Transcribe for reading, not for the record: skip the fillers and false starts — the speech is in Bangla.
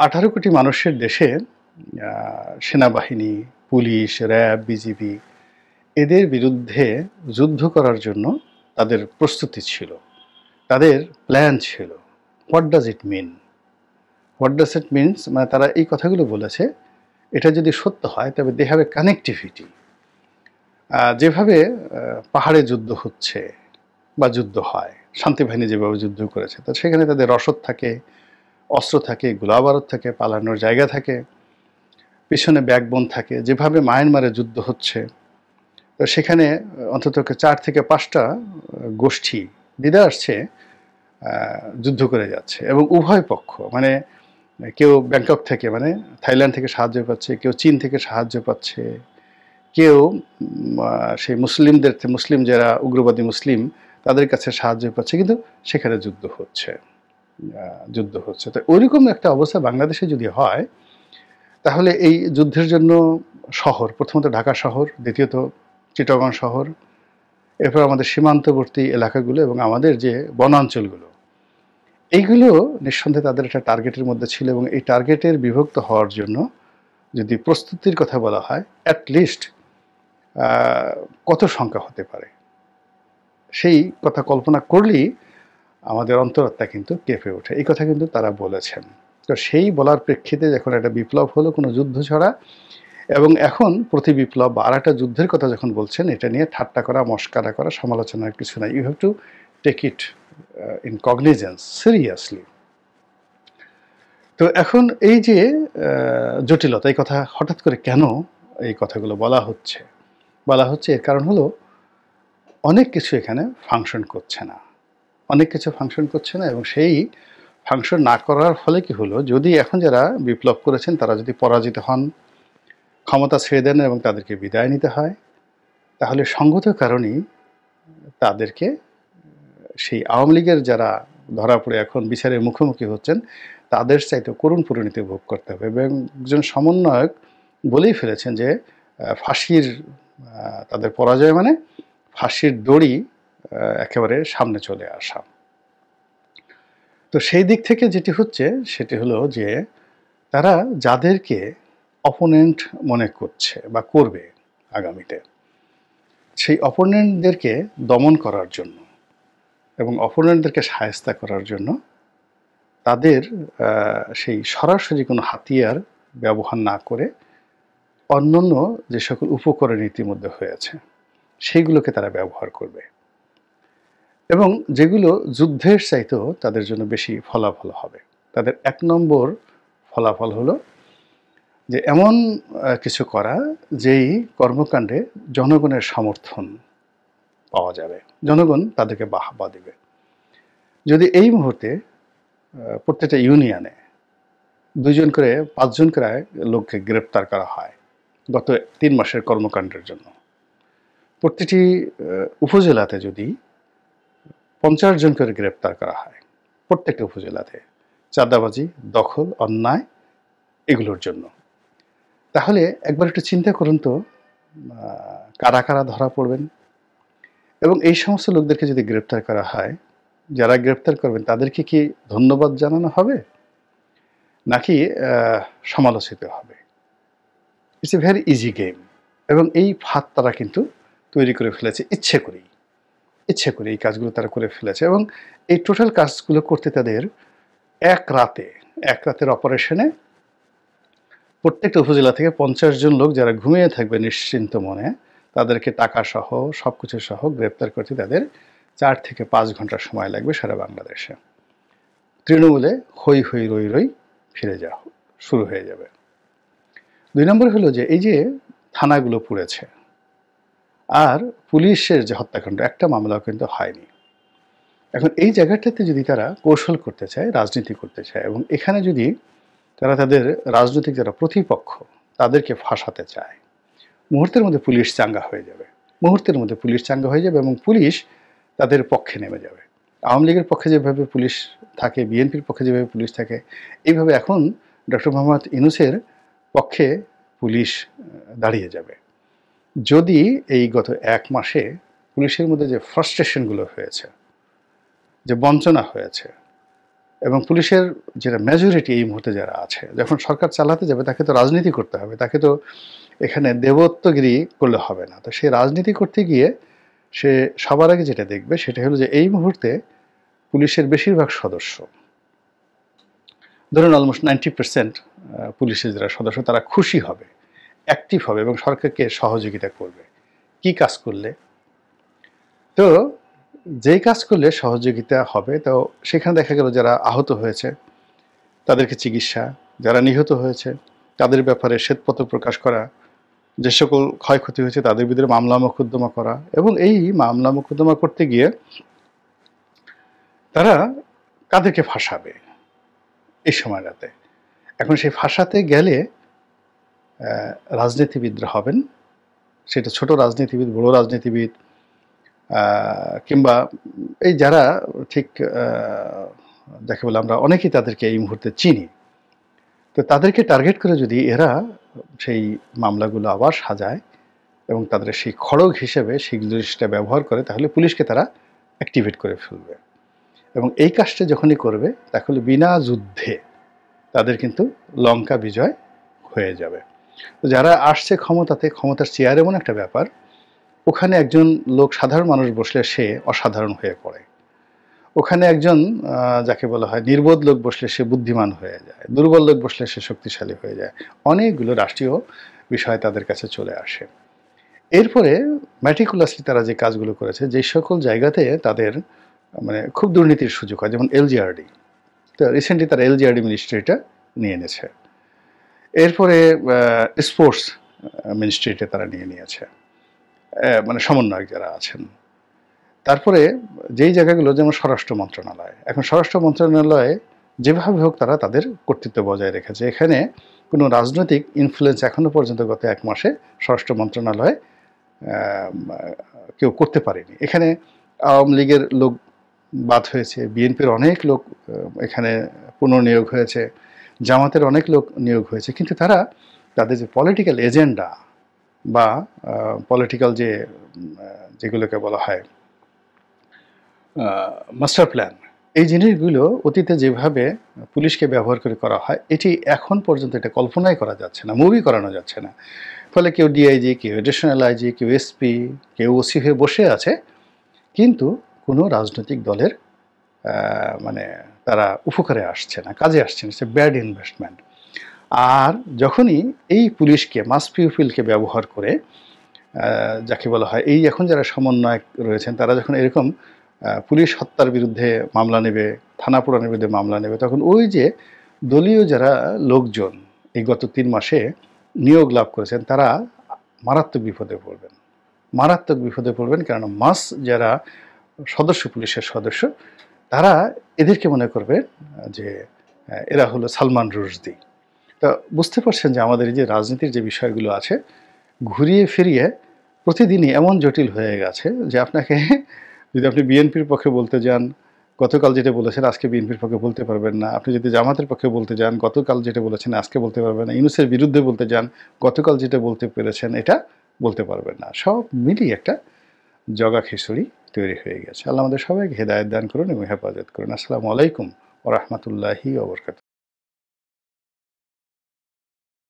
18 কোটি মানুষের দেশে সেনাবাহিনী, পুলিশ, র্যাব, বিজিবি এদের বিরুদ্ধে যুদ্ধ করার জন্য তাদের প্রস্তুতি ছিল। তাদের প্ল্যান ছিল। What does it mean? What does it means মানে তারা এই কথাগুলো বলেছে, এটা যদি সত্য হয় তবে দে হ্যাভ এ কানেক্টিভিটি। যেভাবে পাহাড়ে যুদ্ধ হচ্ছে বা যুদ্ধ হয়, শান্তিবাহিনী যেভাবে যুদ্ধ করেছে, তো সেখানে তাদের রসদ থাকে, অস্ত্র থাকে, গোলাবারুদ থাকে, পালানোর জায়গা থাকে, পিছনে ব্যাকবোন থাকে। যেভাবে মায়ানমারে যুদ্ধ হচ্ছে, তো সেখানে অন্তত 4 থেকে 5টা গোষ্ঠী দিদা আসছে, যুদ্ধ করে যাচ্ছে এবং উভয় পক্ষ মানে কেউ ব্যাংকক থেকে মানে থাইল্যান্ড থেকে সাহায্য পাচ্ছে, কেউ চীন থেকে সাহায্য পাচ্ছে, কেউ সেই মুসলিম যারা উগ্রবাদী মুসলিম তাদের কাছে সাহায্য পাচ্ছে, কিন্তু সেখানে যুদ্ধ হচ্ছে। তো ওইরকম একটা অবস্থা বাংলাদেশে যদি হয়, তাহলে এই যুদ্ধের জন্য শহর, প্রথমত ঢাকা শহর, দ্বিতীয়ত চিটাগং শহর, এরপর আমাদের সীমান্তবর্তী এলাকাগুলো এবং আমাদের যে বনাঞ্চলগুলো, এইগুলো নিঃসন্দেহে তাদের একটা টার্গেটের মধ্যে ছিল। এবং এই টার্গেটের বিভক্ত হওয়ার জন্য যদি প্রস্তুতির কথা বলা হয়, অ্যাটলিস্ট কত সংখ্যা হতে পারে সেই কথা কল্পনা করলেই আমাদের অন্তরাত্মা কিন্তু কেঁপে ওঠে। এই কথা কিন্তু তারা বলেছেন। তো সেই বলার প্রেক্ষিতে যখন একটা বিপ্লব হলো কোনো যুদ্ধ ছাড়া, এবং এখন প্রতি বিপ্লব বা আর একটা যুদ্ধের কথা যখন বলছেন, এটা নিয়ে ঠাট্টা করা, মস্কারা করা, সমালোচনার কিছু নাই। You have to take it in cognizance seriously. তো এখন এই যে জটিলতা, এই কথা হঠাৎ করে কেন এই কথাগুলো বলা হচ্ছে এর কারণ হলো অনেক কিছু এখানে ফাংশন করছে না, এবং সেই ফাংশন না করার ফলে কি হলো, যদি এখন যারা বিপ্লব করেছেন তারা যদি পরাজিত হন, ক্ষমতা ছেড়ে দেন এবং তাদেরকে বিদায় নিতে হয়, তাহলে সঙ্গত কারণেই তাদেরকে সেই আওয়ামী লীগের যারা ধরা পড়ে এখন বিচারের মুখোমুখি হচ্ছেন তাদের চাইতে করুণ পরিণতি ভোগ করতে হবে। এবং একজন সমন্বয়ক বলেই ফেলেছেন যে ফাঁসির তাদের পরাজয় মানে ফাঁসির দড়ি একেবারে সামনে চলে আসা। তো সেই দিক থেকে যেটি হচ্ছে সেটি হলো যে তারা যাদেরকে অপোনেন্ট মনে করছে বা করবে আগামীতে, সেই অপোনেন্টদেরকে দমন করার জন্য এবং অপোনেন্টদেরকে শায়েস্তা করার জন্য তাদের সেই সরাসরি কোনো হাতিয়ার ব্যবহার না করে অন্যান্য যে সকল উপকরণ ইতিমধ্যে হয়েছে সেইগুলোকে তারা ব্যবহার করবে, এবং যেগুলো যুদ্ধের চাইতেও তাদের জন্য বেশি ফলাফল হবে। তাদের 1 নম্বর ফলাফল হলো যে এমন কিছু করা যেই কর্মকাণ্ডে জনগণের সমর্থন পাওয়া যাবে, জনগণ তাদেরকে বাহবা দেবে। যদি এই মুহূর্তে প্রত্যেকটা ইউনিয়নে 2 জন করে 5 জন করে লোককে গ্রেপ্তার করা হয় গত 3 মাসের কর্মকাণ্ডের জন্য, প্রতিটি উপজেলাতে যদি 50 জন করে গ্রেপ্তার করা হয় প্রত্যেকটা উপজেলাতে, চাঁদাবাজি, দখল, অন্যায় এগুলোর জন্য, তাহলে একবার একটু চিন্তা করুন তো কারা কারা ধরা পড়বেন। এবং এই সমস্ত লোকদেরকে যদি গ্রেপ্তার করা হয়, যারা গ্রেপ্তার করবেন তাদেরকে কি ধন্যবাদ জানানো হবে নাকি সমালোচিত হবে? It's a very easy game. এবং এই ফাঁদ তারা কিন্তু তৈরি করে ফেলেছে ইচ্ছে করে এই কাজগুলো তারা করে ফেলেছে। এবং এই টোটাল কাজগুলো করতে তাদের এক রাতের অপারেশনে প্রত্যেকটা উপজেলা থেকে 50 জন লোক যারা ঘুমিয়ে থাকবে নিশ্চিন্ত মনে, তাদেরকে টাকা সহ সবকিছু সহ গ্রেপ্তার করতে তাদের 4 থেকে 5 ঘন্টা সময় লাগবে সারা বাংলাদেশে। তৃণমূলে হই হই রই রই ফিরে যাওয়া শুরু হয়ে যাবে। 2 নম্বর হলো যে এই যে থানাগুলো পুড়েছে আর পুলিশের যে হত্যাকাণ্ড, একটা মামলাও কিন্তু হয়নি। এখন এই জায়গাটাতে যদি তারা কৌশল করতে চায়, রাজনীতি করতে চায়, এবং এখানে যদি তারা তাদের রাজনৈতিক যারা প্রতিপক্ষ তাদেরকে ফাঁসাতে চায়, মুহূর্তের মধ্যে পুলিশ চাঙ্গা হয়ে যাবে, এবং পুলিশ তাদের পক্ষে নেমে যাবে। আওয়ামী লীগের পক্ষে যেভাবে পুলিশ থাকে, বিএনপির পক্ষে যেভাবে পুলিশ থাকে, এইভাবে এখন ডক্টর মোহাম্মদ ইউনূসের পক্ষে পুলিশ দাঁড়িয়ে যাবে। যদি এই গত 1 মাসে পুলিশের মধ্যে যে ফ্রাস্ট্রেশনগুলো হয়েছে, যে বঞ্চনা হয়েছে, এবং পুলিশের যেটা মেজরিটি এই মুহূর্তে যারা আছে, যখন সরকার চালাতে যাবে তাকে তো রাজনীতি করতে হবে, তাকে তো এখানে দেবত্বগিরি করলে হবে না। তো সে রাজনীতি করতে গিয়ে সে সবার আগে যেটা দেখবে সেটা হলো যে এই মুহূর্তে পুলিশের বেশিরভাগ সদস্য, ধরুন অলমোস্ট 90% পুলিশের যারা সদস্য তারা খুশি হবে, অ্যাক্টিভ হবে এবং সরকারকে সহযোগিতা করবে। কি কাজ করলে? তো যেই কাজ করলে সহযোগিতা হবে, তো সেখানে দেখা গেল যারা আহত হয়েছে তাদেরকে চিকিৎসা, যারা নিহত হয়েছে তাদের ব্যাপারে শ্বেতপত্র প্রকাশ করা, যে সকল ক্ষয়ক্ষতি হয়েছে তাদের বিরুদ্ধে মামলা মোকদ্দমা করা, এবং এই মামলা মোকদ্দমা করতে গিয়ে তারা কাদেরকে ফাঁসাবে এই সময়টাতে। এখন সেই ফাঁসাতে গেলে রাজনীতিবিদরা হবেন, সেটা ছোট রাজনীতিবিদ, বড় রাজনীতিবিদ, কিংবা এই যারা ঠিক যাকে বলে আমরা অনেকেই তাদেরকে এই মুহূর্তে চিনি, তো তাদেরকে টার্গেট করে যদি এরা সেই মামলাগুলো আবার সাজায় এবং তাদের সেই খড়গ হিসেবে সেই জিনিসটা ব্যবহার করে, তাহলে পুলিশকে তারা অ্যাক্টিভেট করে ফেলবে। এবং এই কাজটা যখনই করবে তাহলে বিনা যুদ্ধে তাদের কিন্তু লঙ্কা বিজয় হয়ে যাবে। তো যারা আসছে ক্ষমতাতে, ক্ষমতার চেয়ার এমন একটা ব্যাপার, ওখানে একজন লোক, সাধারণ মানুষ বসলে সে অসাধারণ হয়ে পড়ে। ওখানে একজন যাকে বলা হয় নির্বোধ লোক বসলে সে বুদ্ধিমান হয়ে যায়, দুর্বল লোক বসলে সে শক্তিশালী হয়ে যায়। অনেকগুলো রাষ্ট্রীয় বিষয় তাদের কাছে চলে আসে। এরপরে ম্যাটিকুলাসলি তারা যে কাজগুলো করেছে, যে সকল জায়গাতে তাদের মানে খুব দুর্নীতির সুযোগ হয়, যেমন এলজিআরডি, তো রিসেন্টলি তারা এলজিআরডি মিনিস্ট্রিটা নিয়ে এনেছে। এরপরে স্পোর্টস মিনিস্ট্রিটা তারা নিয়ে নিয়েছে, মানে সমন্বয়ক যারা আছেন। তারপরে যেই জায়গাগুলো, যেমন স্বরাষ্ট্র মন্ত্রণালয়, এখন স্বরাষ্ট্র মন্ত্রণালয়ে যেভাবে হোক তারা তাদের কর্তৃত্ব বজায় রেখেছে। এখানে কোনো রাজনৈতিক ইনফ্লুয়েন্স এখনো পর্যন্ত গত 1 মাসে স্বরাষ্ট্র মন্ত্রণালয়ে কেউ করতে পারেনি। এখানে আওয়ামী লীগের লোক বাদ হয়েছে, বিএনপির অনেক লোক এখানে পুনর্নিয়োগ হয়েছে, জামাতের অনেক লোক নিয়োগ হয়েছে, কিন্তু তারা তাদের যে পলিটিক্যাল এজেন্ডা বা পলিটিক্যাল যেগুলোকে বলা হয় মাস্টার প্ল্যান, এই জিনিসগুলো অতীতে যেভাবে পুলিশকে ব্যবহার করে করা হয়, এটি এখন পর্যন্ত এটা কল্পনাই করা যাচ্ছে না, মুভি করানো যাচ্ছে না। ফলে কেউ ডিআইজি, কেউ এডিশনাল আইজি, কেউ এসপি, কেউ ওসি হয়ে বসে আছে, কিন্তু কোনো রাজনৈতিক দলের মানে তারা উপকারে আসছে না, কাজে আসছে না, ব্যাড ইনভেস্টমেন্ট। আর যখনই এই পুলিশকে, মাস পিউপিলকে ব্যবহার করে, যাকে বলা হয় এই এখন যারা সমন্বয়ক রয়েছেন, তারা যখন এরকম পুলিশ হত্যার বিরুদ্ধে মামলা নেবে, থানা পুরানোর বিরুদ্ধে মামলা নেবে, তখন ওই যে দলীয় যারা লোকজন এই গত 3 মাসে নিয়োগ লাভ করেছেন, তারা মারাত্মক বিপদে পড়বেন, মারাত্মক বিপদে পড়বেন। কারণ মাস যারা সদস্য, পুলিশের সদস্য, তারা এদেরকে মনে করবে যে এরা হলো সালমান রুশদি। তা বুঝতে পারছেন যে আমাদের এই যে রাজনীতির যে বিষয়গুলো আছে, ঘুরিয়ে ফিরিয়ে প্রতিদিনই এমন জটিল হয়ে গেছে যে আপনাকে যদি আপনি বিএনপির পক্ষে বলতে যান, গতকাল যেটা বলেছেন আজকে বিএনপির পক্ষে বলতে পারবেন না। আপনি যদি জামাতের পক্ষে বলতে যান, গতকাল যেটা বলেছেন আজকে বলতে পারবেন না। ইউনূসের বিরুদ্ধে বলতে যান, গতকাল যেটা বলতে পেরেছেন এটা বলতে পারবেন না। সব মিলিয়ে একটা জগা খিচুড়ি তৈরি হয়ে গেছে। আল্লাহ আমাদের সবাইকে হেদায়েত দান করুন এবং হেফাজত করুন। আসসালামু আলাইকুম ওয়া রাহমাতুল্লাহি ওয়া বারাকাতুহু।